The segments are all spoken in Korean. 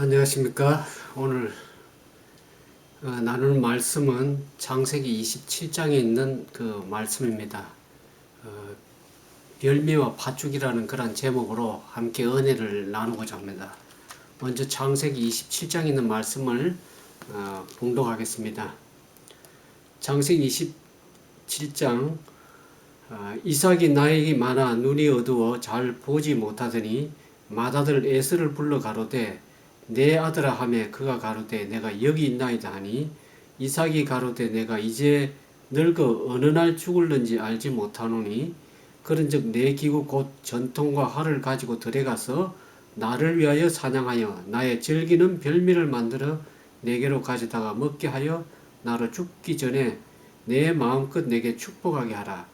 안녕하십니까. 오늘 나눌 말씀은 창세기 27장에 있는 그 말씀입니다. 어, 열매와 팥죽이라는 그런 제목으로 함께 은혜를 나누고자 합니다. 먼저 창세기 27장에 있는 말씀을 봉독하겠습니다. 창세기 27장 이삭이 나이가 많아 눈이 어두워 잘 보지 못하더니 맏아들 에서를 불러 가로되 내 아들아 하매 그가 가로되 내가 여기 있나이다 하니 이삭이 가로되 내가 이제 늙어 어느 날 죽을는지 알지 못하노니 그런즉 내 기구 곧 전통과 활을 가지고 들어가서 나를 위하여 사냥하여 나의 즐기는 별미를 만들어 내게로 가져다가 먹게 하여 나로 죽기 전에 내 마음껏 내게 축복하게 하라.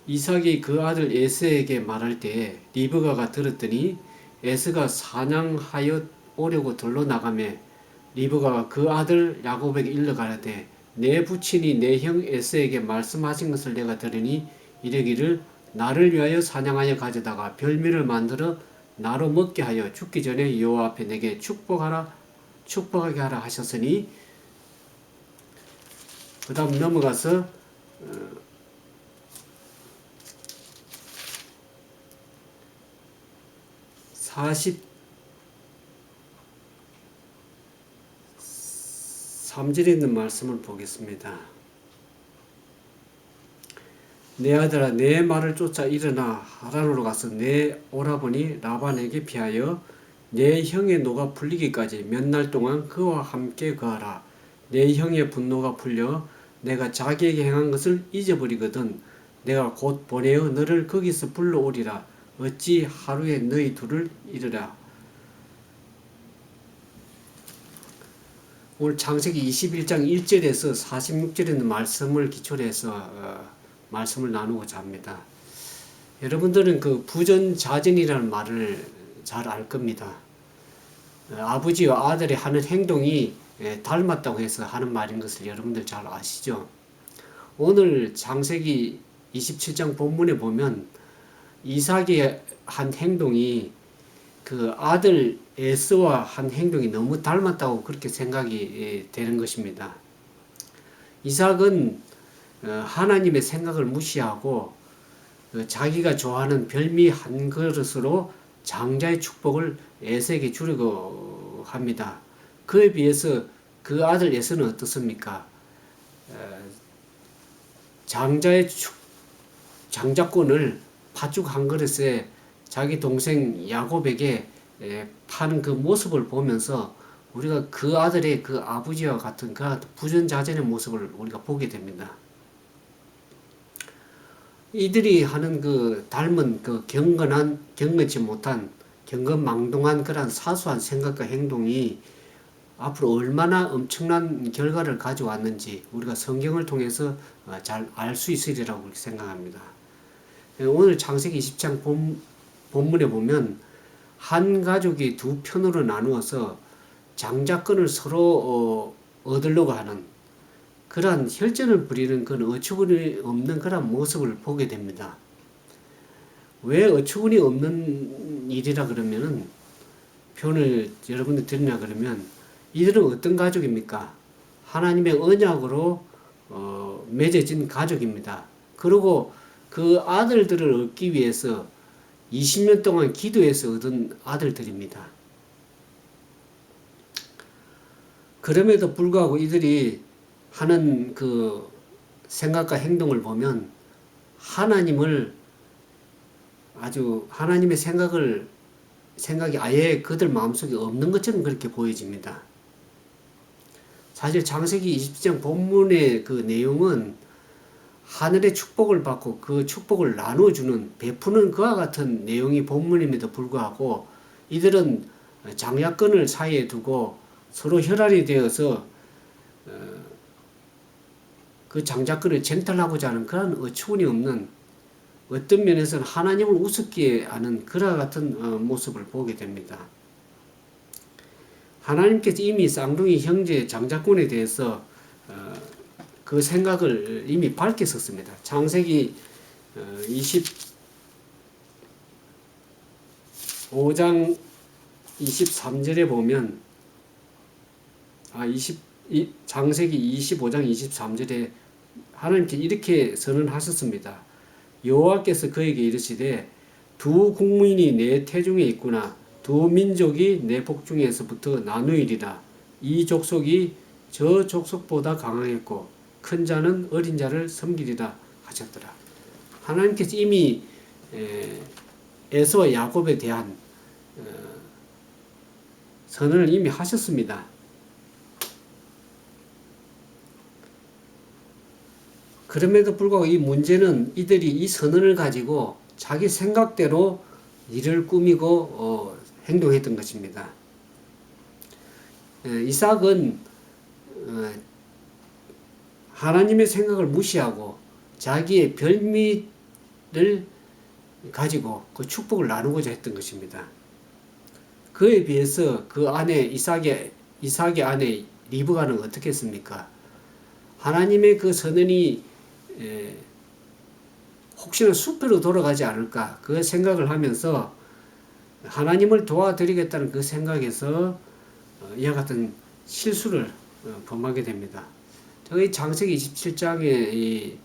이삭이 그 아들 에서에게 말할 때에 리브가가 들었더니 에서가 사냥하여 오려고 들러 나가매 리브가가 그 아들 야곱에게 일러 가라되 내 부친이 내 형 에서에게 말씀하신 것을 내가 들으니 이르기를 나를 위하여 사냥하여 가져다가 별미를 만들어 나로 먹게 하여 죽기 전에 여호와 앞에 내게 축복하게 하라 하셨으니 그 다음 넘어가서 43절에 있는 말씀을 보겠습니다. 내 아들아 내 말을 쫓아 일어나 하란으로 가서 내 오라버니 라반에게 피하여 내 형의 노가 풀리기까지 몇 날 동안 그와 함께 거하라. 내 형의 분노가 풀려 내가 자기에게 행한 것을 잊어버리거든 내가 곧 보내어 너를 거기서 불러오리라. 어찌 하루에 너희 둘을 이르라. 오늘 창세기 21장 1절에서 46절에 있는 말씀을 기초로 해서 말씀을 나누고자 합니다. 여러분들은 그 부전자전이라는 말을 잘 알 겁니다. 아버지와 아들이 하는 행동이 닮았다고 해서 하는 말인 것을 여러분들 잘 아시죠? 오늘 창세기 27장 본문에 보면 이삭이 한 행동이 그 아들 에서와 한 행동이 너무 닮았다고 그렇게 생각이 되는 것입니다. 이삭은 하나님의 생각을 무시하고 자기가 좋아하는 별미 한 그릇으로 장자의 축복을 에서에게 주려고 합니다. 그에 비해서 그 아들 에서는 어떻습니까? 장자권을 팥죽 한 그릇에 자기 동생 야곱에게 파는 그 모습을 보면서 우리가 그 아들의 그 아버지와 같은 그 부전자전의 모습을 우리가 보게 됩니다. 이들이 하는 그 닮은 그 경건치 못한 경건망동한 그런 사소한 생각과 행동이 앞으로 얼마나 엄청난 결과를 가져왔는지 우리가 성경을 통해서 잘 알 수 있으리라고 생각합니다. 오늘 창세기 20장 본문에 보면 한 가족이 두 편으로 나누어서 장자권을 서로 얻으려고 하는 그러한 혈전을 부리는 그런 어처구니 없는 그런 모습을 보게 됩니다. 왜 어처구니 없는 일이라 그러면은 표현을 여러분들 드리냐 그러면 이들은 어떤 가족입니까? 하나님의 언약으로 맺어진 가족입니다. 그리고 그 아들들을 얻기 위해서 20년 동안 기도해서 얻은 아들들입니다. 그럼에도 불구하고 이들이 하는 그 생각과 행동을 보면 하나님을 아주 하나님의 생각이 아예 그들 마음속에 없는 것처럼 그렇게 보여집니다. 사실 창세기 20장 본문의 그 내용은 하늘의 축복을 받고 그 축복을 나눠주는 베푸는 그와 같은 내용이 본문임에도 불구하고 이들은 장자권을 사이에 두고 서로 혈안이 되어서 그 장자권을 쟁탈하고자 하는 그런 어처구니 없는 어떤 면에서는 하나님을 우습게 하는 그와 같은 모습을 보게 됩니다. 하나님께서 이미 쌍둥이 형제 장자권에 대해서 그 생각을 이미 밝혔었습니다. 창세기 25장 23절에 보면 창세기 25장 23절에 하나님께 이렇게 선언하셨습니다. 여호와께서 그에게 이르시되 두 국민이 내 태중에 있구나. 두 민족이 내 복중에서부터 나누이리라. 이 족속이 저 족속보다 강하겠고 큰 자는 어린 자를 섬기리라 하셨더라. 하나님께서 이미 에서와 야곱에 대한 선언을 이미 하셨습니다. 그럼에도 불구하고 이 문제는 이들이 이 선언을 가지고 자기 생각대로 일을 꾸미고 행동했던 것입니다. 이삭은 하나님의 생각을 무시하고 자기의 별미를 가지고 그 축복을 나누고자 했던 것입니다. 그에 비해서 그 아내 이삭의 아내 리브가는 어떻게 했습니까? 하나님의 그 선언이 혹시나 수표로 돌아가지 않을까 그 생각을 하면서 하나님을 도와드리겠다는 그 생각에서 이와 같은 실수를 범하게 됩니다. 저희 창세기 27장의 이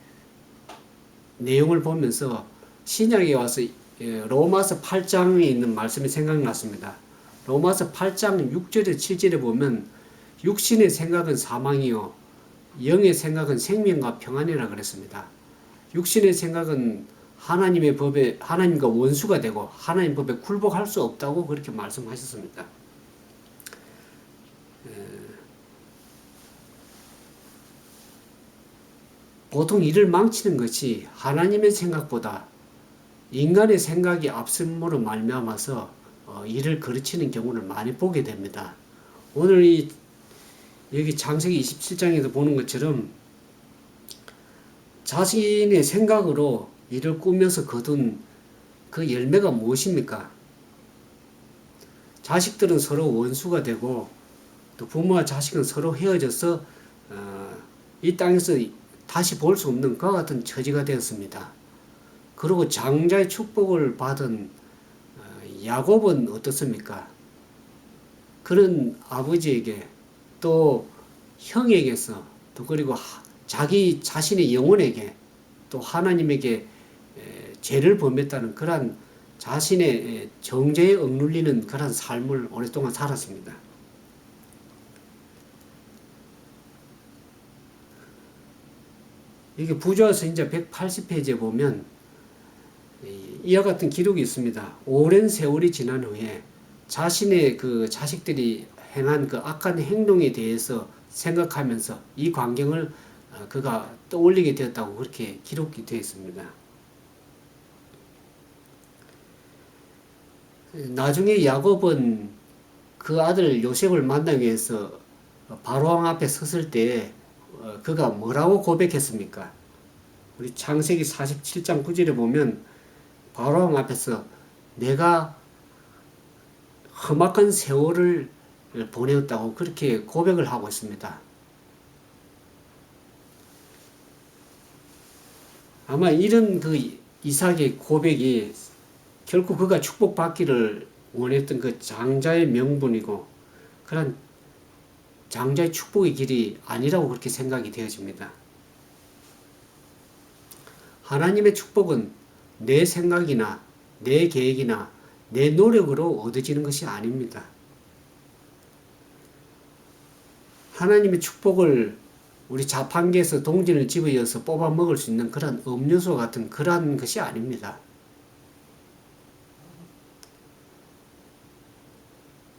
내용을 보면서 신약에 와서 로마서 8장에 있는 말씀이 생각났습니다. 로마서 8장 6절에 7절에 보면 육신의 생각은 사망이요 영의 생각은 생명과 평안이라 그랬습니다. 육신의 생각은 하나님의 법에 하나님과 원수가 되고 하나님 법에 굴복할 수 없다고 그렇게 말씀하셨습니다. 보통 일을 망치는 것이 하나님의 생각보다 인간의 생각이 앞섬으로 말미암아서 일을 거르치는 경우를 많이 보게 됩니다. 오늘 여기 창세기 27장에서 보는 것처럼 자신의 생각으로 일을 꾸며서 거둔 그 열매가 무엇입니까? 자식들은 서로 원수가 되고 또 부모와 자식은 서로 헤어져서 이 땅에서 다시 볼 수 없는 그와 같은 처지가 되었습니다. 그리고 장자의 축복을 받은 야곱은 어떻습니까? 그런 아버지에게 또 형에게서 또 그리고 자기 자신의 영혼에게 또 하나님에게 죄를 범했다는 그러한 자신의 정죄에 억눌리는 그러한 삶을 오랫동안 살았습니다. 이게 부조화서인자 180페이지에 보면 이와 같은 기록이 있습니다. 오랜 세월이 지난 후에 자신의 그 자식들이 행한 그 악한 행동에 대해서 생각하면서 이 광경을 그가 떠올리게 되었다고 그렇게 기록이 되어 있습니다. 나중에 야곱은 그 아들 요셉을 만나기 위해서 바로왕 앞에 섰을 때 그가 뭐라고 고백했습니까? 우리 창세기 47장 9절에 보면 바로왕 앞에서 내가 험악한 세월을 보내었다고 그렇게 고백을 하고 있습니다. 아마 이런 그 이삭의 고백이 결코 그가 축복받기를 원했던 그 장자의 명분이고 그런 장자의 축복의 길이 아니라고 그렇게 생각이 되어집니다. 하나님의 축복은 내 생각이나 내 계획이나 내 노력으로 얻어지는 것이 아닙니다. 하나님의 축복을 우리 자판기에서 동전을 집어여서 뽑아 먹을 수 있는 그런 음료수 같은 그런 것이 아닙니다.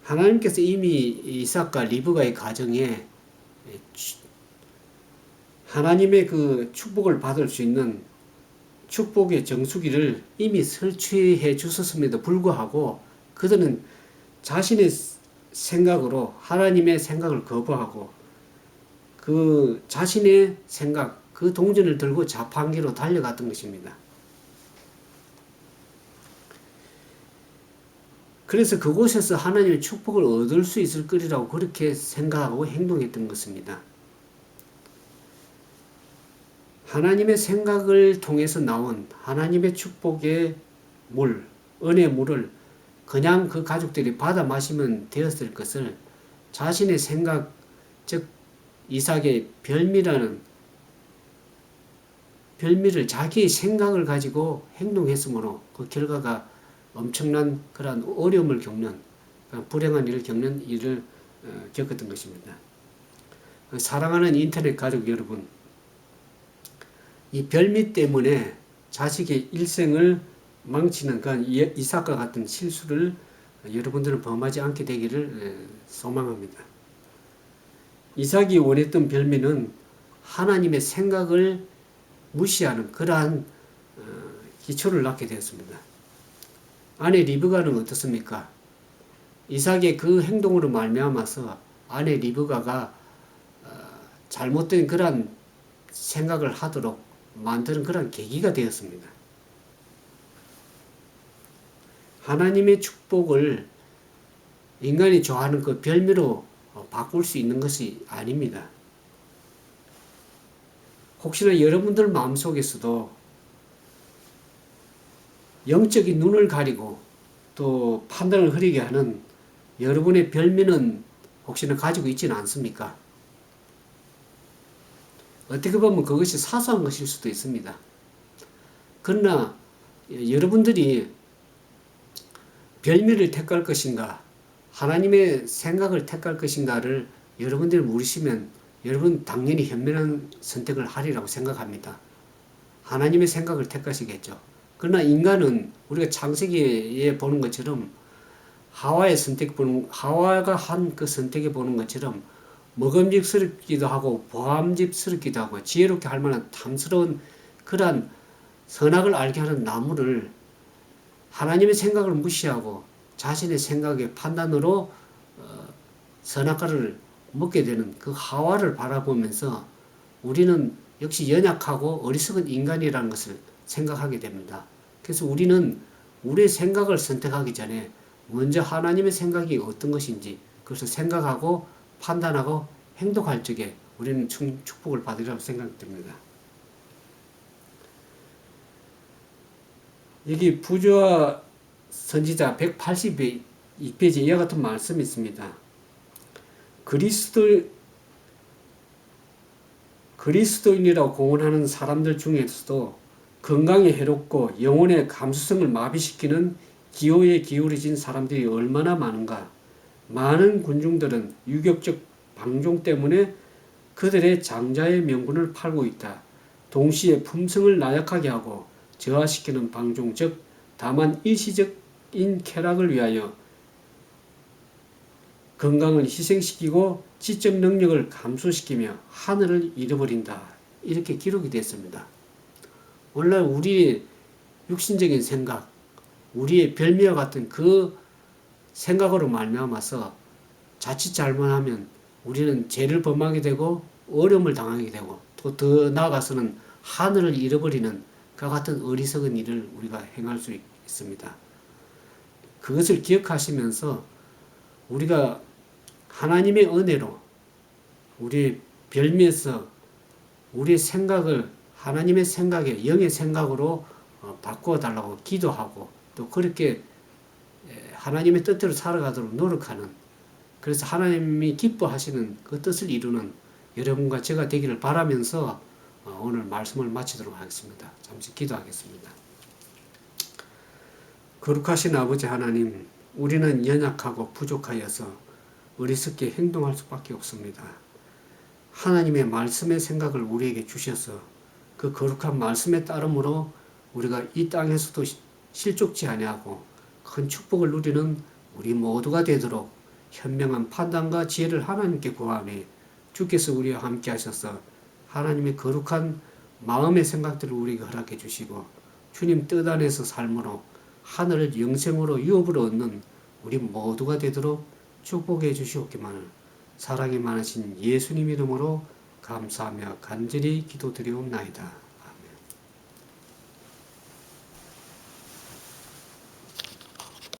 하나님께서 이미 이삭과 리브가의 가정에 하나님의 그 축복을 받을 수 있는 축복의 정수기를 이미 설치해 주셨음에도 불구하고 그들은 자신의 생각으로 하나님의 생각을 거부하고 그 자신의 생각, 그 동전을 들고 자판기로 달려갔던 것입니다. 그래서 그곳에서 하나님의 축복을 얻을 수 있을 거리라고 그렇게 생각하고 행동했던 것입니다. 하나님의 생각을 통해서 나온 하나님의 축복의 물, 은혜의 물을 그냥 그 가족들이 받아 마시면 되었을 것을 자신의 생각, 즉 이삭의 별미를 자기의 생각을 가지고 행동했으므로 그 결과가 엄청난 그러한 어려움을 겪는, 불행한 일을 겪는 일을 겪었던 것입니다. 사랑하는 인터넷 가족 여러분, 이 별미 때문에 자식의 일생을 망치는 그 이삭과 같은 실수를 여러분들은 범하지 않게 되기를 소망합니다. 이삭이 원했던 별미는 하나님의 생각을 무시하는 그러한 기초를 낳게 되었습니다. 아내 리브가는 어떻습니까? 이삭의 그 행동으로 말미암아서 아내 리브가가 잘못된 그러한 생각을 하도록 만드는 그러한 계기가 되었습니다. 하나님의 축복을 인간이 좋아하는 그 별미로 바꿀 수 있는 것이 아닙니다. 혹시나 여러분들 마음속에서도 영적인 눈을 가리고 또 판단을 흐리게 하는 여러분의 별미는 혹시나 가지고 있지는 않습니까? 어떻게 보면 그것이 사소한 것일 수도 있습니다. 그러나 여러분들이 별미를 택할 것인가, 하나님의 생각을 택할 것인가를 여러분들이 물으시면 여러분 당연히 현명한 선택을 하리라고 생각합니다. 하나님의 생각을 택하시겠죠. 그러나 인간은 우리가 창세기에 보는 것처럼 하와가 한 그 선택에 보는 것처럼 먹음직스럽기도 하고 보암직스럽기도 하고 지혜롭게 할 만한 탐스러운 그러한 선악을 알게 하는 나무를 하나님의 생각을 무시하고 자신의 생각의 판단으로 선악과를 먹게 되는 그 하와를 바라보면서 우리는 역시 연약하고 어리석은 인간이라는 것을 생각하게 됩니다. 그래서 우리는 우리의 생각을 선택하기 전에 먼저 하나님의 생각이 어떤 것인지 그것을 생각하고 판단하고 행동할 적에 우리는 축복을 받으리라고 생각됩니다. 여기 부조와 선지자 182페이지 이와 같은 말씀이 있습니다. 그리스도인이라고 공언하는 사람들 중에서도 건강에 해롭고 영혼의 감수성을 마비시키는 기호에 기울어진 사람들이 얼마나 많은가. 많은 군중들은 유격적 방종 때문에 그들의 장자의 명분을 팔고 있다. 동시에 품성을 나약하게 하고 저하시키는 방종, 즉 다만 일시적인 쾌락을 위하여 건강을 희생시키고 지적 능력을 감소시키며 하늘을 잃어버린다. 이렇게 기록이 됐습니다. 오늘날 우리의 육신적인 생각, 우리의 별미와 같은 그 생각으로 말미암아서 자칫 잘못하면 우리는 죄를 범하게 되고 어려움을 당하게 되고 또 더 나아가서는 하늘을 잃어버리는 그와 같은 어리석은 일을 우리가 행할 수 있습니다. 그것을 기억하시면서 우리가 하나님의 은혜로 우리의 별미에서 우리의 생각을 하나님의 생각에 영의 생각으로 바꾸어 달라고 기도하고 또 그렇게 하나님의 뜻대로 살아가도록 노력하는, 그래서 하나님이 기뻐하시는 그 뜻을 이루는 여러분과 제가 되기를 바라면서 오늘 말씀을 마치도록 하겠습니다. 잠시 기도하겠습니다. 거룩하신 아버지 하나님, 우리는 연약하고 부족하여서 어리석게 행동할 수밖에 없습니다. 하나님의 말씀의 생각을 우리에게 주셔서 그 거룩한 말씀에 따름으로 우리가 이 땅에서도 실족지 아니하고 큰 축복을 누리는 우리 모두가 되도록 현명한 판단과 지혜를 하나님께 구하니 주께서 우리와 함께 하셔서 하나님의 거룩한 마음의 생각들을 우리에게 허락해 주시고 주님 뜻 안에서 삶으로 하늘을 영생으로 유업으로 얻는 우리 모두가 되도록 축복해 주시옵기만을 사랑이 많으신 예수님 이름으로 감사하며 간절히 기도드리옵나이다.